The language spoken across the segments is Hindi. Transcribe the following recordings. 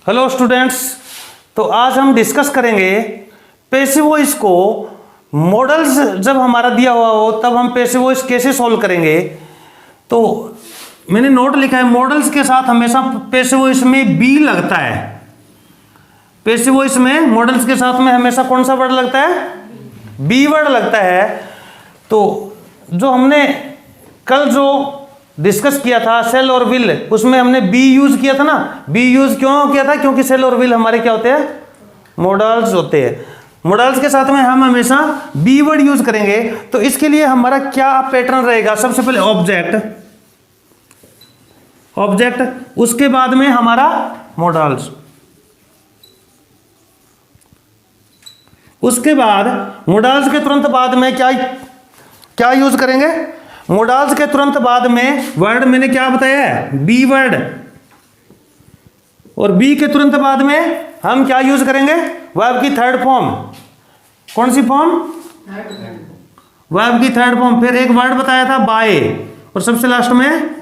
हेलो स्टूडेंट्स, तो आज हम डिस्कस करेंगे पैसिव वॉइस को। मॉडल्स जब हमारा दिया हुआ हो तब हम पैसिव वॉइस कैसे सॉल्व करेंगे। तो मैंने नोट लिखा है, मॉडल्स के साथ हमेशा पैसिव वॉइस में बी लगता है। पैसिव वॉइस में मॉडल्स के साथ में हमेशा कौन सा वर्ड लगता है? बी वर्ड लगता है। तो जो हमने कल जो डिस्कस किया था सेल और विल, उसमें हमने बी यूज किया था ना। बी यूज क्यों किया था? क्योंकि सेल और विल हमारे क्या होते हैं? मॉडल्स होते हैं। मॉडल्स के साथ में हम हमेशा बी वर्ड यूज करेंगे। तो इसके लिए हमारा क्या पैटर्न रहेगा? सबसे पहले ऑब्जेक्ट, उसके बाद में हमारा मॉडल्स, उसके बाद मॉडल्स के तुरंत बाद में क्या यूज करेंगे? मॉडल्स के तुरंत बाद में वर्ड मैंने क्या बताया है? B word. और बी के तुरंत बाद में हम क्या यूज करेंगे? वर्ब की थर्ड फॉर्म। कौन सी फॉर्म? वर्ब की थर्ड फॉर्म। फिर एक वर्ड बताया था बाय, और सबसे लास्ट में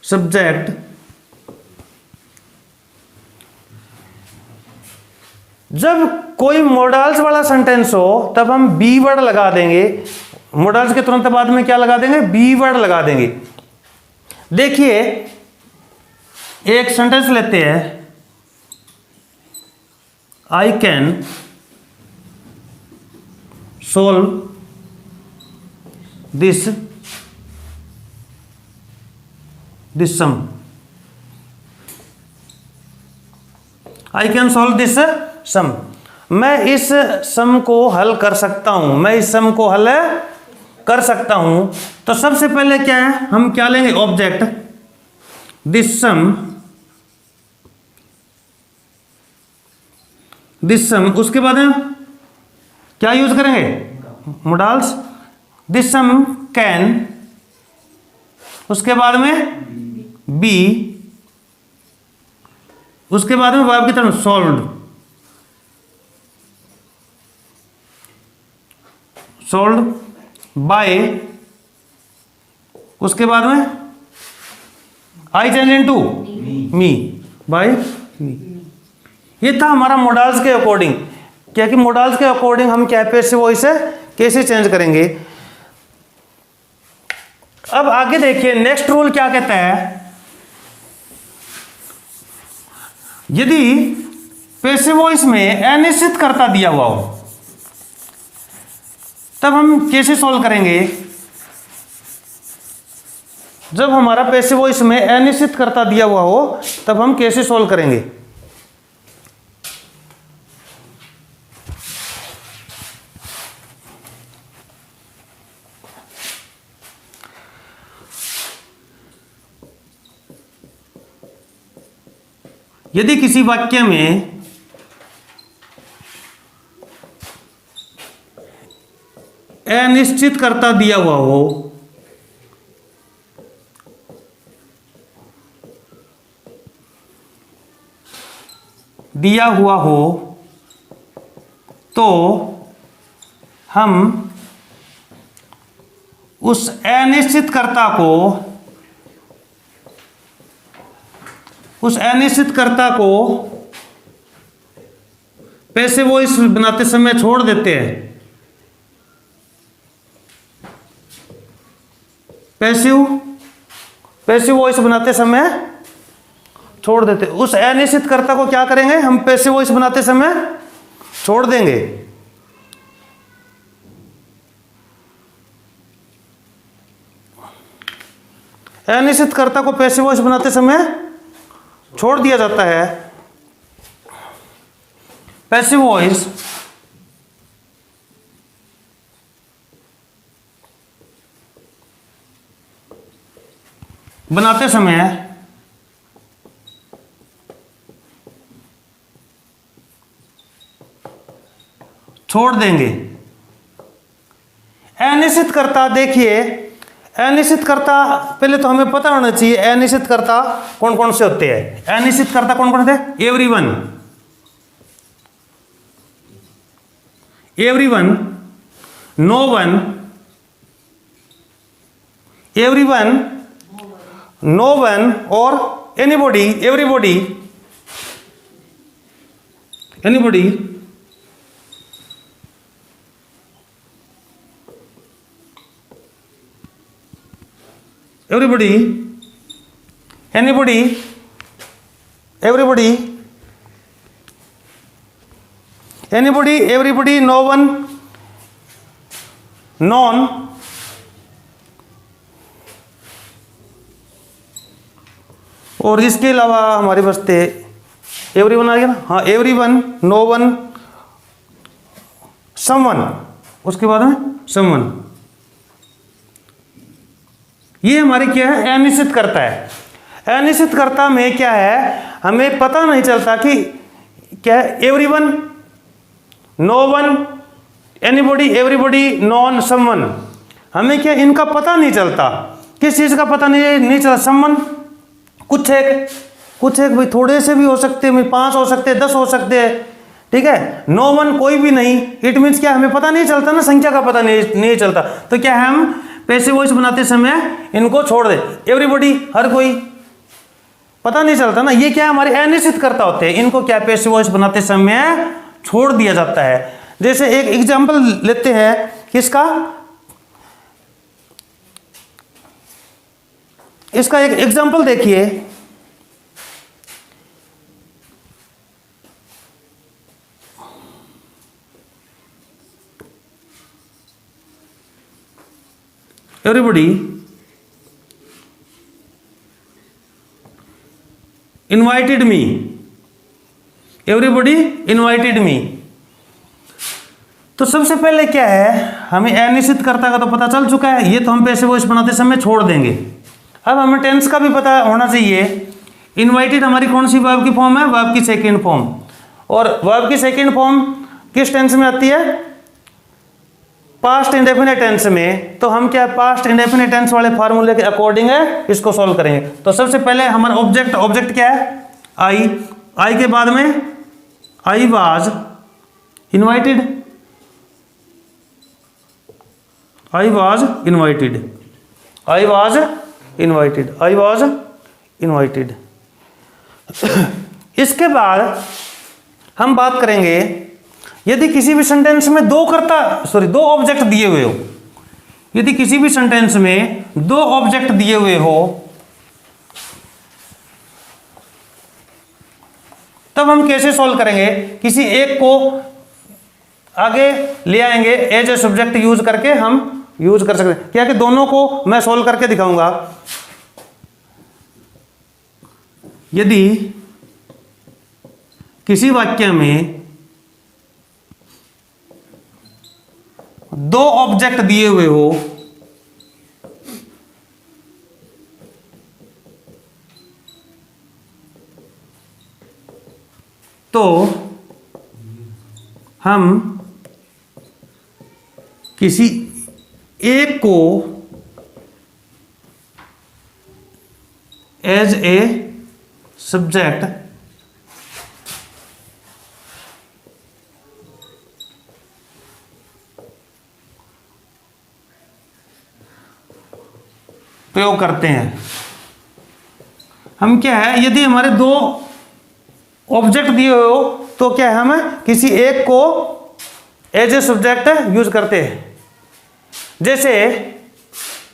सब्जेक्ट। जब कोई मॉडल्स वाला सेंटेंस हो तब हम बी वर्ड लगा देंगे। मॉडल्स के तुरंत बाद में क्या लगा देंगे? बी वर्ड लगा देंगे। देखिए एक सेंटेंस लेते हैं, I can solve this sum. I can solve this sum. मैं इस सम को हल कर सकता हूं। मैं इस सम को हल कर सकता हूं। तो सबसे पहले क्या है? हम क्या लेंगे? ऑब्जेक्ट, दिस सम। उसके बाद क्या यूज करेंगे? मॉडल्स। दिस सम कैन, उसके बाद में बी, उसके बाद में वर्ब की तरफ सोल्व्ड बाय, उसके बाद में I change into me, by me. ये था हमारा मॉडल्स के अकॉर्डिंग। क्या कि मॉडल्स के अकॉर्डिंग हम क्या पैसिव वॉइस कैसे चेंज करेंगे। अब आगे देखिए नेक्स्ट रूल क्या कहता है। यदि पैसिव वॉइस में अनिश्चित कर्ता दिया हुआ हो तब हम कैसे सॉल्व करेंगे? जब हमारा पैसिव वॉइस में अनिश्चित कर्ता दिया हुआ हो तब हम कैसे सॉल्व करेंगे? यदि किसी वाक्य में अनिश्चित कर्ता दिया हुआ हो तो हम उस अनिश्चित कर्ता को पैसिव वॉइस बनाते समय छोड़ देते हैं। पैसिव वॉइस बनाते समय छोड़ देते। उस अनिश्चित कर्ता को क्या करेंगे? हम पैसिव वॉइस बनाते समय छोड़ देंगे। अनिश्चित कर्ता को पैसिव वॉइस बनाते समय छोड़ दिया जाता है। पैसिव वॉइस बनाते समय छोड़ देंगे। अनिश्चित कर्ता, देखिए अनिश्चित कर्ता पहले तो हमें पता होना चाहिए अनिश्चित कर्ता कौन कौन से होते हैं। अनिश्चित कर्ता कौन कौन थे? एवरीवन, नो वन और anybody, everybody, anybody, everybody, anybody, everybody, anybody, everybody, no one, none, और इसके अलावा हमारे पास थे एवरीवन आ गया ना, हाँ एवरीवन, नो वन, समवन, उसके बाद में समवन। ये हमारे क्या है, अनिश्चित करता है। अनिश्चित करता में क्या है, हमें पता नहीं चलता कि क्या है, everyone, no one, anybody, everybody, none, someone. हमें क्या इनका पता नहीं चलता, किस चीज का पता नहीं चलता। समवन कुछ एक भाई थोड़े से भी हो सकते हैं, 5 हो सकते हैं, 10 हो सकते हैं, ठीक है। नो वन कोई भी नहीं, इट मीन्स क्या हमें पता नहीं चलता ना, संख्या का पता नहीं चलता। तो क्या है, हम पैसिव वॉइस बनाते समय इनको छोड़ दे। एवरीबॉडी हर कोई, पता नहीं चलता ना, ये क्या हमारे अनिश्चित करता होते हैं, इनको क्या पैसिव वॉइस बनाते समय छोड़ दिया जाता है। जैसे एक एग्जांपल लेते हैं किसका, इसका एक एग्जांपल देखिए। Everybody invited me, everybody invited me. तो सबसे पहले क्या है, हमें अनिश्चित कर्ता का तो पता चल चुका है, ये तो हम पैसिव वॉइस बनाते समय छोड़ देंगे। अब हमें टेंस का भी पता होना चाहिए। इनवाइटेड हमारी कौन सी वर्ब की फॉर्म है, वर्ब की सेकंड फॉर्म, और वर्ब की सेकंड फॉर्म किस टेंस में आती है, पास्ट इंडेफिनिट टेंस में। तो हम क्या पास्ट इंडेफिनिट टेंस वाले फार्मूले के अकॉर्डिंग है इसको सॉल्व करेंगे। तो सबसे पहले हमारा ऑब्जेक्ट क्या है, आई के बाद में I was invited, I was invited, I was invited, I was invited. इसके बाद हम बात करेंगे, यदि किसी भी सेंटेंस में दो ऑब्जेक्ट दिए हुए हो, यदि किसी भी सेंटेंस में 2 ऑब्जेक्ट दिए हुए हो, तब हम कैसे सॉल्व करेंगे। किसी एक को आगे ले आएंगे, एज ए सब्जेक्ट यूज करके हम यूज कर सकते हैं। क्या कि दोनों को मैं सॉल्व करके दिखाऊंगा। यदि किसी वाक्य में 2 ऑब्जेक्ट दिए हुए हो, तो हम किसी एक को एज ए सब्जेक्ट प्रयोग करते हैं। हम क्या है, यदि हमारे 2 ऑब्जेक्ट दिए हुए हो तो क्या है, हम किसी एक को एज ए सब्जेक्ट यूज करते हैं। जैसे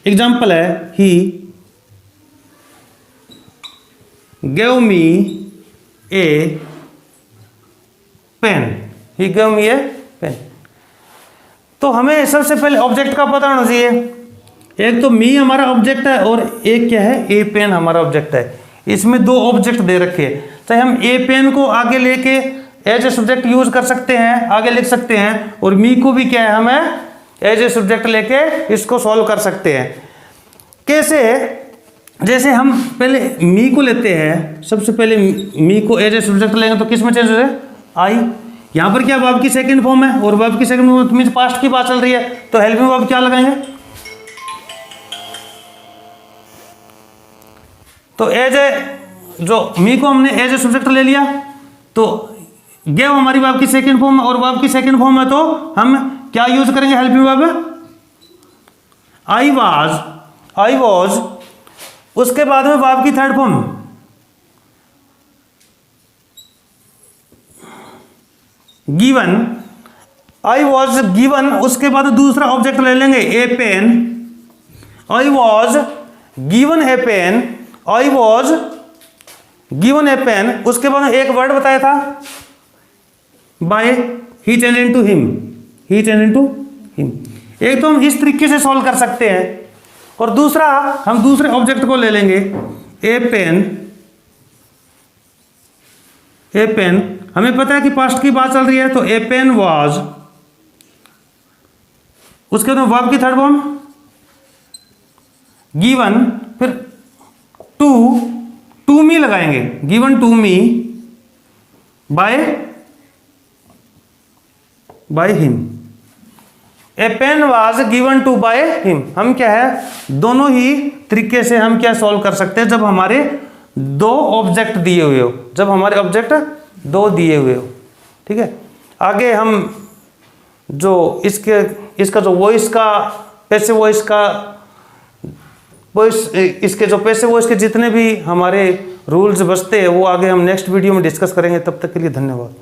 एग्जांपल है, he gave me a pen, he gave me a pen. तो हमें सबसे पहले ऑब्जेक्ट का पता होना चाहिए। एक तो मी हमारा ऑब्जेक्ट है और एक क्या है, ए पेन हमारा ऑब्जेक्ट है। इसमें 2 ऑब्जेक्ट दे रखे हैं, चाहे हम ए पेन को आगे लेके एज ए सब्जेक्ट यूज कर सकते हैं, आगे लिख सकते हैं, और मी को भी क्या है, हमें एज ए सब्जेक्ट लेके इसको सॉल्व कर सकते हैं। कैसे, जैसे हम पहले मी को लेते हैं, सबसे पहले मी को एज ए सब्जेक्ट लेंगे तो किस में चेंज हो जाए, आई। यहाँ पर क्या वर्ब की सेकंड फॉर्म है, और वर्ब की सेकंड फॉर्म मीन्स पास्ट की बात चल रही है, तो हेल्पिंग वर्ब क्या लगाएंगे, तो एज ए, जो मी को हमने एज ए सब्जेक्ट ले लिया, तो गेव हमारी वर्ब की सेकंड फॉर्म है, और वर्ब की सेकंड फॉर्म है तो हम क्या यूज करेंगे, हेल्पिंग वर्ब आई वाज। उसके बाद में वर्ब की third form given, I was given, उसके बाद दूसरा ऑब्जेक्ट ले लेंगे a pen, I was given a pen, I was given a pen, उसके बाद एक वर्ड बताया था by, he tended to him, he tended to him. एक तो हम इस तरीके से सॉल्व कर सकते हैं, और दूसरा हम दूसरे ऑब्जेक्ट को ले लेंगे ए पेन, ए पेन, हमें पता है कि पास्ट की बात चल रही है, तो ए पेन वाज, उसके बाद वर्ब की थर्ड फॉर्म गिवन, फिर टू मी लगाएंगे, given to me by him, a pen was given to by him. हम क्या है, दोनों ही तरीके से हम क्या सॉल्व कर सकते हैं जब हमारे दो ऑब्जेक्ट दिए हुए हो, जब हमारे ऑब्जेक्ट दो दिए हुए हो। ठीक है, आगे हम जो इसका जो वॉइस का पैसिव वॉइस का वॉइस, इसके जो पैसिव वॉइस के जितने भी हमारे रूल्स बचते हैं वो आगे हम नेक्स्ट वीडियो में डिस्कस करेंगे। तब तक के लिए धन्यवाद।